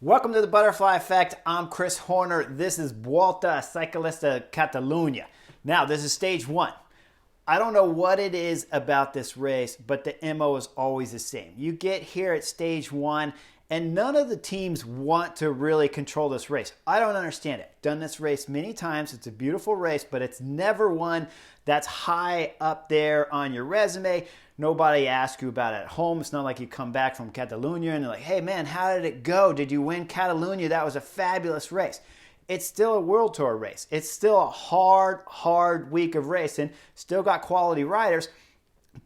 Welcome to the Butterfly Effect. I'm Chris Horner. This is Vuelta Ciclista Catalunya. Now, this is stage one. I don't know what it is about this race, but the MO is always the same. You get here at stage one, and none of the teams want to really control this race. I don't understand it. Done this race many times. It's a beautiful race, but it's never one that's high up there on your resume. Nobody asks you about it at home. It's not like you come back from Catalunya and they're like, hey man, how did it go? Did you win Catalunya? That was a fabulous race. It's still a World Tour race. It's still a hard week of racing. Still got quality riders.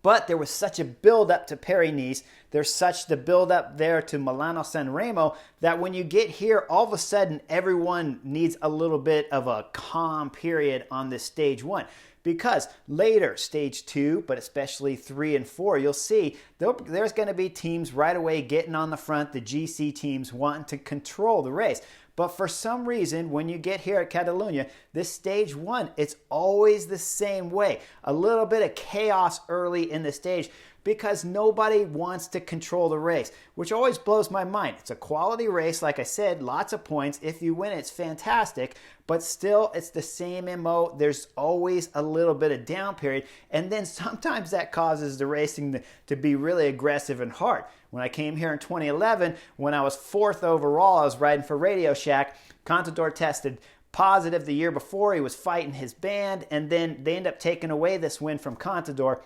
But there was such a build-up to Paris-Nice. There's such the build-up there to Milano-San Remo that when you get here, all of a sudden, everyone needs a little bit of a calm period on this stage one. Because later, stage two, but especially 3 and 4, you'll see there's going to be teams right away getting on the front, the GC teams wanting to control the race. But for some reason, when you get here at Catalunya, this stage one, it's always the same way. A little bit of chaos early in the stage because nobody wants to control the race, which always blows my mind. It's a quality race, like I said, lots of points. If you win, it's fantastic, but still, it's the same MO. There's always a little bit of down period, and then sometimes that causes the racing to be really aggressive and hard. When I came here in 2011, when I was 4th overall, I was riding for Radio Shack. Contador tested positive the year before. He was fighting his band, and then they end up taking away this win from Contador.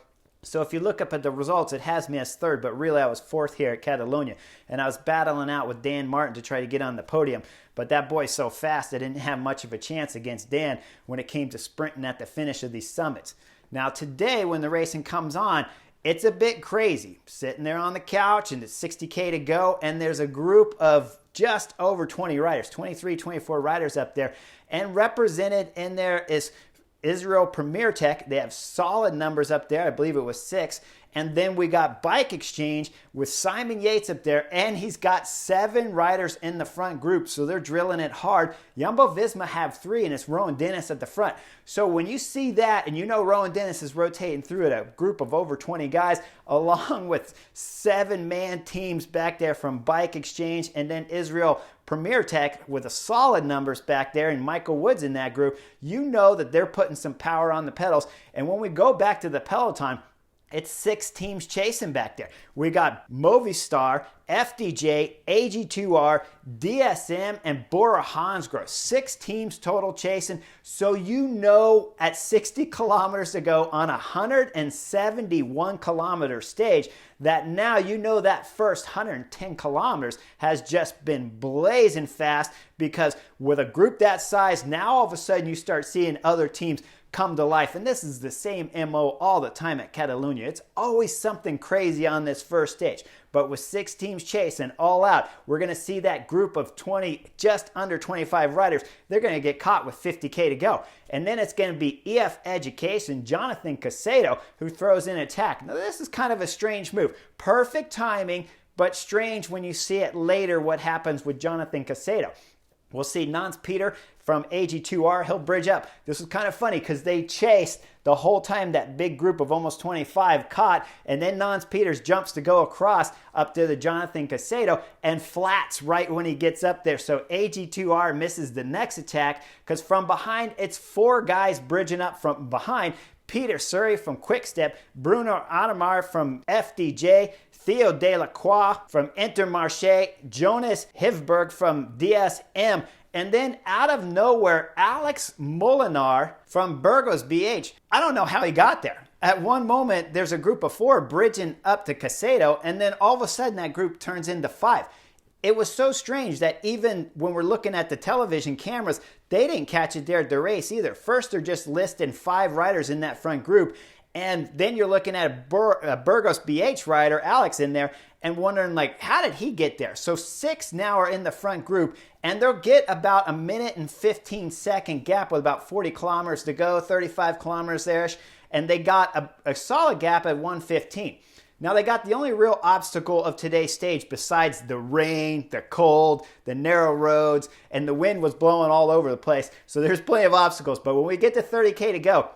So if you look up at the results, it has me as 3rd, but really I was 4th here at Catalunya. And I was battling out with Dan Martin to try to get on the podium. But that boy's so fast, I didn't have much of a chance against Dan when it came to sprinting at the finish of these summits. Now today, when the racing comes on, it's a bit crazy. Sitting there on the couch and it's 60K to go, and there's a group of just over 20 riders, 23, 24 riders up there. And represented in there is Israel Premier Tech. They have solid numbers up there. I believe it was 6. And then we got Bike Exchange with Simon Yates up there, and he's got 7 riders in the front group, so they're drilling it hard. Jumbo-Visma have 3, and it's Rowan Dennis at the front. So when you see that, and you know Rowan Dennis is rotating through it, a group of over 20 guys, along with 7-man teams back there from Bike Exchange, and then Israel Premier Tech with a solid numbers back there, and Michael Woods in that group, you know that they're putting some power on the pedals. And when we go back to the Peloton, it's 6 teams chasing back there. We got Movistar, FDJ, AG2R, DSM, and Bora Hansgrohe. 6 teams total chasing. So you know at 60 kilometers to go on a 171 kilometer stage that now you know that first 110 kilometers has just been blazing fast, because with a group that size, now all of a sudden you start seeing other teams come to life. And this is the same MO all the time at Catalunya. It's always something crazy on this first stage. But with 6 teams chasing all out, we're going to see that group of 20, just under 25 riders, they're going to get caught with 50K to go. And then it's going to be EF Education, Jonathan Caicedo, who throws in attack. Now this is kind of a strange move. Perfect timing, but strange when you see it later what happens with Jonathan Caicedo. We'll see Nance Peter from AG2R. He'll bridge up. This was kind of funny because they chased the whole time that big group of almost 25 caught, and then Nance Peters jumps to go across up to the Jonathan Caicedo and flats right when he gets up there. So AG2R misses the next attack because from behind, it's 4 guys bridging up from behind. Peter Surrey from Quickstep, Bruno Adamar from FDJ, Theo Delacroix from Intermarché, Jonas Hivberg from DSM, and then out of nowhere, Alex Molinar from Burgos BH. I don't know how he got there. At one moment, there's a group of 4 bridging up to Caicedo, and then all of a sudden that group turns into 5. It was so strange that even when we're looking at the television cameras, they didn't catch it there at the race either. First, they're just listing 5 riders in that front group, and then you're looking at a Burgos BH rider, Alex, in there, and wondering, like, how did he get there? So 6 now are in the front group, and they'll get about a minute and 15-second gap with about 40 kilometers to go, 35 kilometers there, and they got a solid gap at 1:15. Now they got the only real obstacle of today's stage besides the rain, the cold, the narrow roads, and the wind was blowing all over the place. So there's plenty of obstacles. But when we get to 30K to go,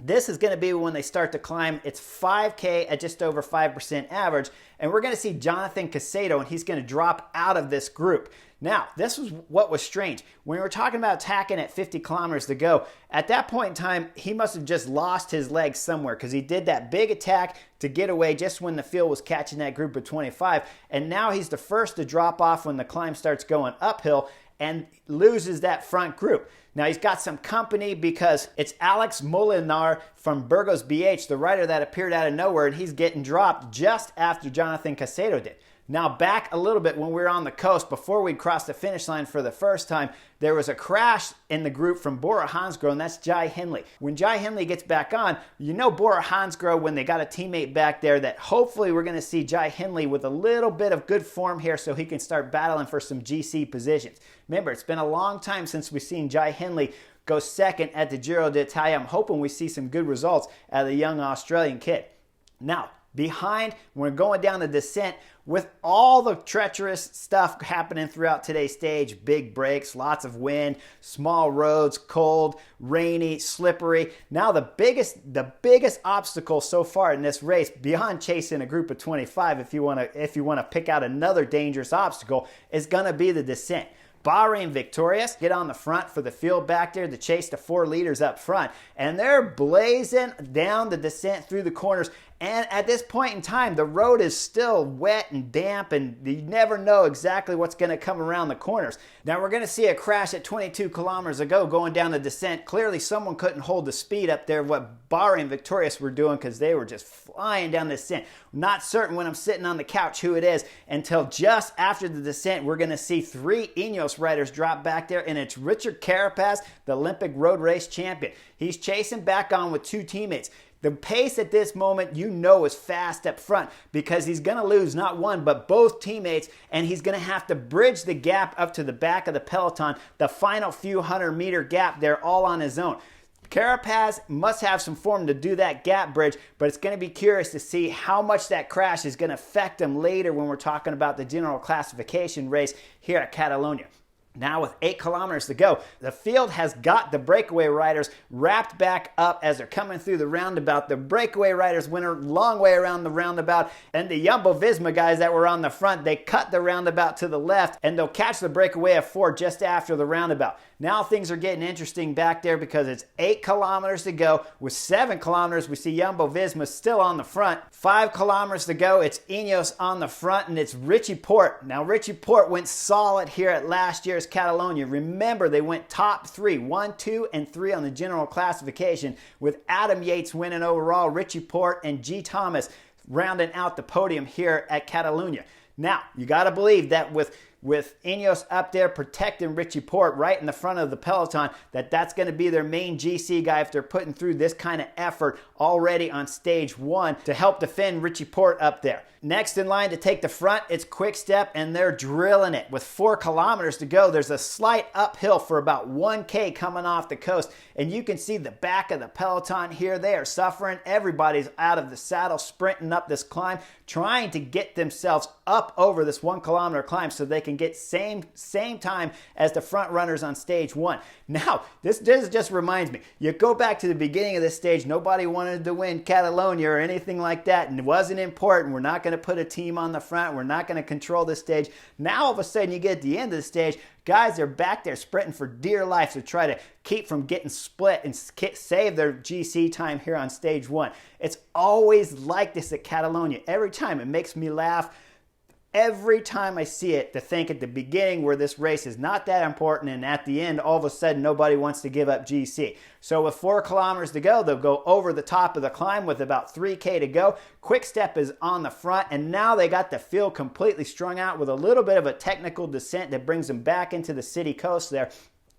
This is going to be when they start to climb. It's 5K at just over 5% average. And we're going to see Jonathan Caicedo, and he's going to drop out of this group. Now, this was what was strange. When we were talking about attacking at 50 kilometers to go, at that point in time, he must have just lost his legs somewhere because he did that big attack to get away just when the field was catching that group of 25. And now he's the first to drop off when the climb starts going uphill and loses that front group. Now, he's got some company because it's Alex Molinar from Burgos BH, the rider that appeared out of nowhere, and he's getting dropped just after Jonathan Caicedo did. Now, back a little bit when we were on the coast, before we'd crossed the finish line for the first time, there was a crash in the group from Bora Hansgrohe, and that's Jai Hindley. When Jai Hindley gets back on, you know Bora Hansgrohe, when they got a teammate back there, that hopefully we're going to see Jai Hindley with a little bit of good form here so he can start battling for some GC positions. Remember, it's been a long time since we've seen Jai Hindley go second at the Giro d'Italia. I'm hoping we see some good results out of the young Australian kid. Now, behind, we're going down the descent with all the treacherous stuff happening throughout today's stage. Big breaks, lots of wind, small roads, cold, rainy, slippery. Now the biggest obstacle so far in this race, beyond chasing a group of 25, if you want to pick out another dangerous obstacle, is going to be the descent. Bahrain victorious, get on the front for the field back there to chase the 4 leaders up front. And they're blazing down the descent through the corners. And at this point in time, the road is still wet and damp, and you never know exactly what's going to come around the corners. Now, we're going to see a crash at 22 kilometers ago going down the descent. Clearly, someone couldn't hold the speed up there, what Bahrain victorious were doing, because they were just flying down the descent. Not certain when I'm sitting on the couch who it is until just after the descent. We're going to see 3 Ineos riders drop back there, and it's Richard Carapaz, the Olympic road race champion. He's chasing back on with 2 teammates. The pace at this moment, you know, is fast up front because he's going to lose not one, but both teammates, and he's going to have to bridge the gap up to the back of the peloton, the final few 100-meter gap there, all on his own. Carapaz must have some form to do that gap bridge, but it's going to be curious to see how much that crash is going to affect him later when we're talking about the general classification race here at Catalunya. Now with 8 kilometers to go, the field has got the breakaway riders wrapped back up as they're coming through the roundabout. The breakaway riders went a long way around the roundabout, and the Jumbo-Visma guys that were on the front, they cut the roundabout to the left, and they'll catch the breakaway of 4 just after the roundabout. Now things are getting interesting back there because it's 8 kilometers to go. With 7 kilometers, we see Jumbo-Visma still on the front. 5 kilometers to go, it's Ineos on the front, and it's Richie Porte. Now Richie Porte went solid here at last year's Catalunya. Remember, they went top 3, 1, 2, and 3 on the general classification, with Adam Yates winning overall, Richie Porte and G. Thomas rounding out the podium here at Catalunya. Now, you got to believe that with Ineos up there protecting Richie Porte right in the front of the peloton, that's going to be their main GC guy if they're putting through this kind of effort already on stage 1 to help defend Richie Porte up there. Next in line to take the front, it's Quick-Step, and they're drilling it. With 4 kilometers to go, there's a slight uphill for about 1K coming off the coast, and you can see the back of the peloton here. They are suffering. Everybody's out of the saddle, sprinting up this climb, trying to get themselves up over this 1 kilometer climb so they can get same time as the front runners on stage 1. Now, this just reminds me, you go back to the beginning of this stage, nobody wanted to win Catalunya or anything like that, and it wasn't important. We're not going to put a team on the front. We're not going to control the stage. Now, all of a sudden, you get at the end of the stage, guys are back there sprinting for dear life to try to keep from getting split and save their GC time here on stage 1. It's always like this at Catalunya. Every time it makes me laugh. Every time I see it, to think at the beginning where this race is not that important, and at the end, all of a sudden, nobody wants to give up GC. So with 4 kilometers to go, they'll go over the top of the climb with about 3K to go. Quick-Step is on the front, and now they got the field completely strung out with a little bit of a technical descent that brings them back into the city coast there.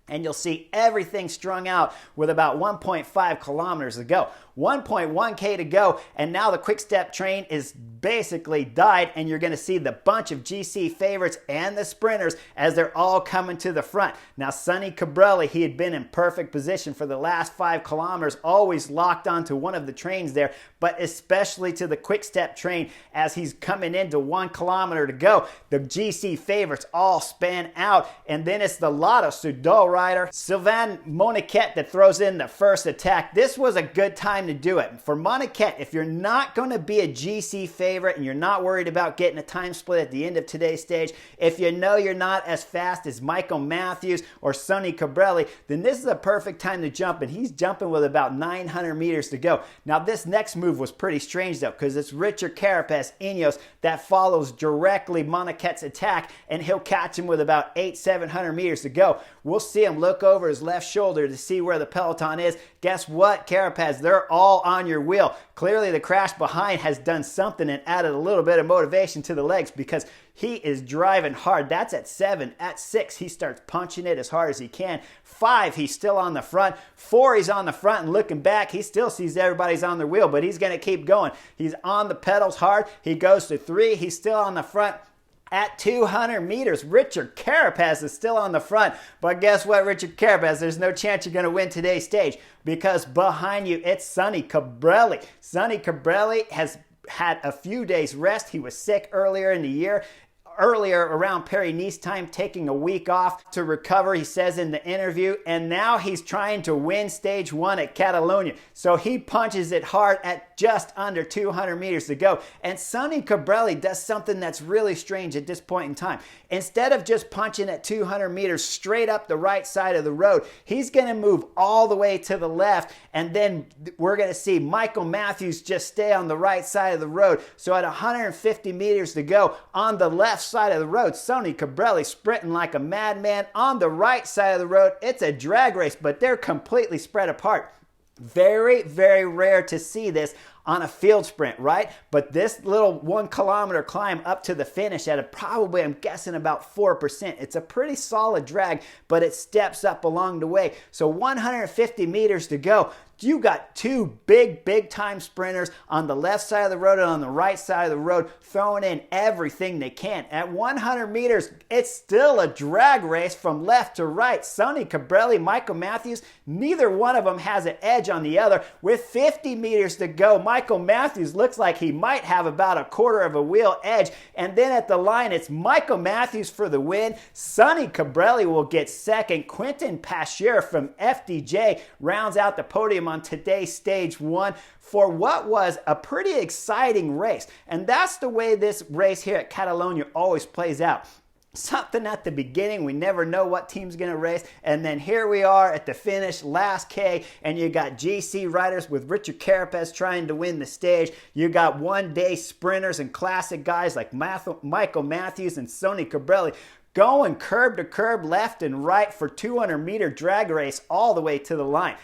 And you'll see everything strung out with about 1.5 kilometers to go. 1.1K to go, and now the quick step train is basically died, and you're going to see the bunch of GC favorites and the sprinters as they're all coming to the front. Now, Sonny Cabrelli, he had been in perfect position for the last 5 kilometers, always locked onto one of the trains there, but especially to the quick step train as he's coming into 1 kilometer to go. The GC favorites all span out, and then it's the Lotto Soudal rider, Sylvain Moniquet, that throws in the first attack. This was a good time to do it. For Moniquet, if you're not going to be a GC favorite and you're not worried about getting a time split at the end of today's stage, if you know you're not as fast as Michael Matthews or Sonny Cabrelli, then this is a perfect time to jump, and he's jumping with about 900 meters to go. Now, this next move was pretty strange, though, because it's Richard Carapaz Ineos that follows directly Moniquet's attack, and he'll catch him with about 700 meters to go. We'll see him look over his left shoulder to see where the peloton is. Guess what, Carapaz? They're all on your wheel. Clearly, the crash behind has done something and added a little bit of motivation to the legs, because he is driving hard. That's at 7. At 6, he starts punching it as hard as he can. 5, he's still on the front. 4, he's on the front and looking back. He still sees everybody's on their wheel, but he's going to keep going. He's on the pedals hard. He goes to 3. He's still on the front. At 200 meters, Richard Carapaz is still on the front. But guess what, Richard Carapaz? There's no chance you're going to win today's stage, because behind you, it's Sonny Cabrelli. Sonny Cabrelli has had a few days rest. He was sick earlier in the year. Earlier around Paris-Nice time, taking a week off to recover, he says in the interview, and now he's trying to win stage 1 at Catalunya. So he punches it hard at just under 200 meters to go. And Sonny Cabrelli does something that's really strange at this point in time. Instead of just punching at 200 meters straight up the right side of the road, he's going to move all the way to the left, and then we're going to see Michael Matthews just stay on the right side of the road. So at 150 meters to go on the left side of the road, Sonny Cabrelli sprinting like a madman. On the right side of the road, it's a drag race, but they're completely spread apart. Very, very rare to see this on a field sprint, right? But this little 1 kilometer climb up to the finish at probably, I'm guessing, about 4%. It's a pretty solid drag, but it steps up along the way. So 150 meters to go. You got 2 big time sprinters on the left side of the road and on the right side of the road throwing in everything they can. At 100 meters, it's still a drag race from left to right. Sonny Cabrelli, Michael Matthews, neither one of them has an edge on the other. With 50 meters to go, Michael Matthews looks like he might have about a quarter of a wheel edge. And then at the line, it's Michael Matthews for the win. Sonny Cabrelli will get second. Quentin Paschier from FDJ rounds out the podium on today's stage 1 for what was a pretty exciting race. And that's the way this race here at Catalunya always plays out. Something at the beginning, we never know what team's going to race, and then here we are at the finish, last K, and you got GC riders with Richard Carapaz trying to win the stage. You got one-day sprinters and classic guys like Michael Matthews and Sonny Cabrelli going curb to curb, left and right for 200-meter drag race all the way to the line.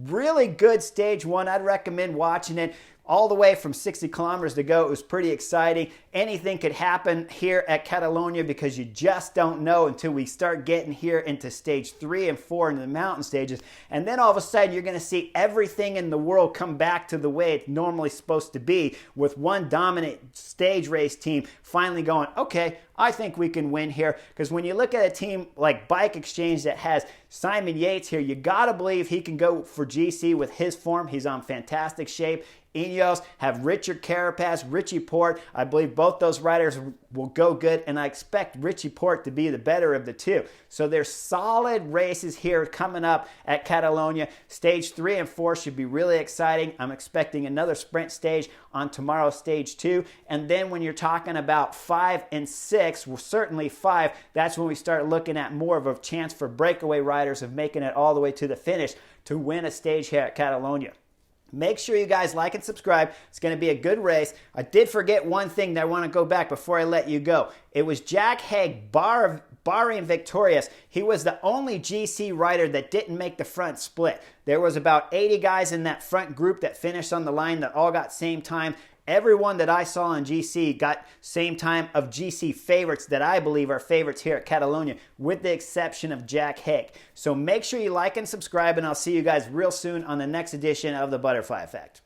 Really good stage 1. I'd recommend watching it. All the way from 60 kilometers to go. It was pretty exciting. Anything could happen here at Catalunya because you just don't know until we start getting here into stage 3 and 4 into the mountain stages. And then all of a sudden you're going to see everything in the world come back to the way it's normally supposed to be, with one dominant stage race team finally going, okay, I think we can win here. Because when you look at a team like Bike Exchange that has Simon Yates here, you got to believe he can go for GC with his form. He's on fantastic shape. Ineos have Richard Carapaz, Richie Porte. I believe both those riders will go good, and I expect Richie Porte to be the better of the two. So there's solid races here coming up at Catalunya. Stage 3 and 4 should be really exciting. I'm expecting another sprint stage on tomorrow's stage 2. And then when you're talking about 5 and 6, well, certainly 5, that's when we start looking at more of a chance for breakaway riders of making it all the way to the finish to win a stage here at Catalunya. Make sure you guys like and subscribe. It's going to be a good race. I did forget one thing that I want to go back before I let you go. It was Jack Haig, Bahrain victorious. He was the only GC rider that didn't make the front split. There was about 80 guys in that front group that finished on the line that all got same time. Everyone that I saw in GC got same time of GC favorites that I believe are favorites here at Catalunya, with the exception of Jack Hick. So make sure you like and subscribe, and I'll see you guys real soon on the next edition of the Butterfly Effect.